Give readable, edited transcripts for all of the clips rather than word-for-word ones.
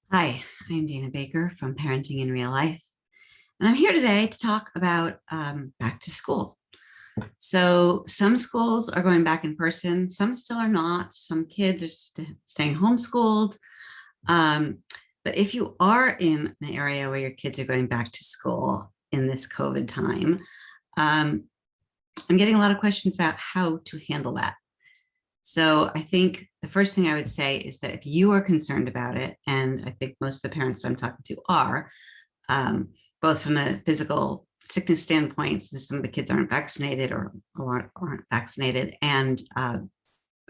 Hi, I'm Dana Baker from Parenting in Real Life, and I'm here today to talk about back to school. So some schools are going back in person, some still are not. Some kids are staying homeschooled. Um, but if you are in an area where your kids are going back to school in this COVID time, um, I'm getting a lot of questions about how to handle that. So I think the first thing I would say is that if you are concerned about it, and I think most of the parents I'm talking to are, um, both from a physical sickness standpoint, since some of the kids aren't vaccinated or aren't vaccinated, and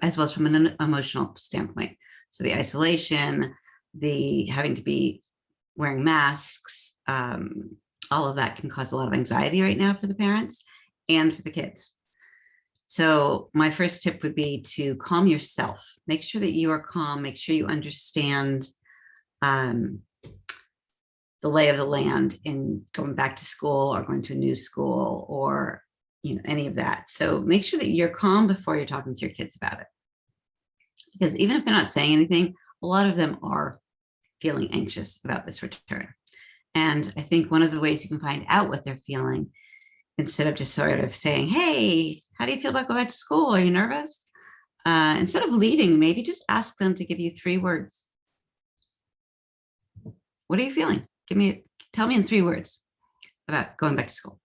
as well as from an emotional standpoint. So the isolation, the having to be wearing masks, all of that can cause a lot of anxiety right now for the parents and for the kids. So my first tip would be to calm yourself. Make sure that you are calm. Make sure you understand um, the lay of the land in going back to school or going to a new school or any of that. So make sure that you're calm before you're talking to your kids about it. Because even if they're not saying anything, a lot of them are feeling anxious about this return. And I think one of the ways you can find out what they're feeling, instead of just sort of saying, hey, how do you feel about going back to school? Are you nervous? Instead of leading, maybe just ask them to give you 3 words. What are you feeling? Tell me in 3 words about going back to school.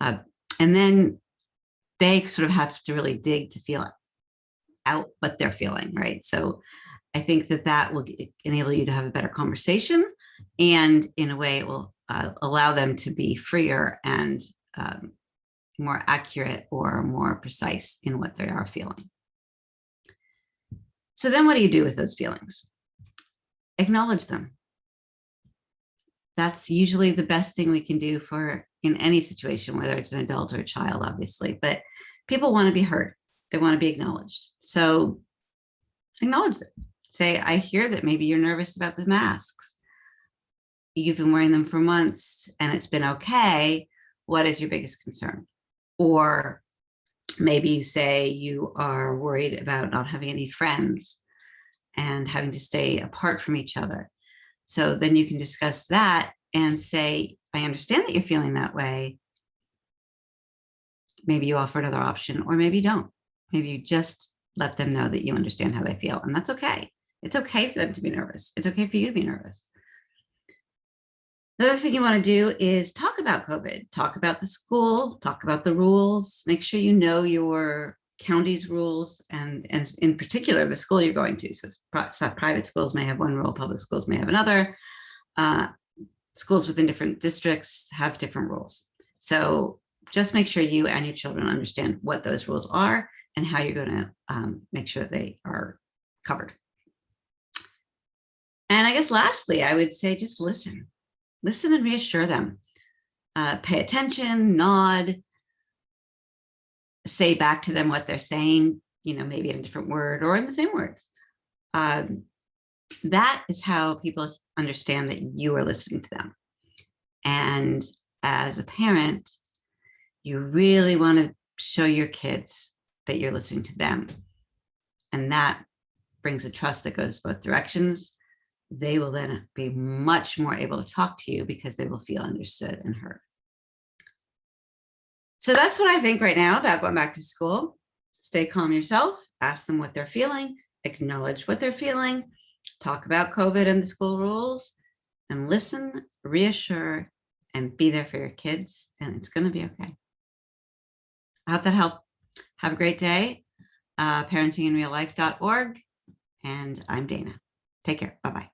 And then they sort of have to really dig to feel out what they're feeling, right? So I think that will enable you to have a better conversation, and in a way it will allow them to be freer and more accurate or more precise in what they are feeling. So then what do you do with those feelings? Acknowledge them. That's usually the best thing we can do in any situation, whether it's an adult or a child, obviously, but people want to be heard. They want to be acknowledged. So acknowledge it. Say, I hear that maybe you're nervous about the masks. You've been wearing them for months and it's been okay. What is your biggest concern? Or maybe you say you are worried about not having any friends and having to stay apart from each other. So then you can discuss that and say, I understand that you're feeling that way. Maybe you offer another option, or maybe you don't. Maybe you just let them know that you understand how they feel, and that's okay. It's okay for them to be nervous. It's okay for you to be nervous. The other thing you want to do is talk about COVID, talk about the school, talk about the rules, make sure you know your county's rules and in particular the school you're going to. So private schools may have one rule, public schools may have another. Schools within different districts have different rules. So just make sure you and your children understand what those rules are and how you're going to make sure that they are covered. And I guess lastly, I would say just listen. Listen and reassure them. Pay attention, nod, say back to them what they're saying, maybe in a different word or in the same words. That is how people understand that you are listening to them. And as a parent, you really want to show your kids that you're listening to them. And that brings a trust that goes both directions. They will then be much more able to talk to you because they will feel understood and heard. So that's what I think right now about going back to school. Stay calm yourself, ask them what they're feeling, acknowledge what they're feeling, talk about COVID and the school rules, and listen, reassure, and be there for your kids, and it's going to be okay. I hope that helped. Have a great day. Parentinginreallife.org, and I'm Dana. Take care. Bye-bye.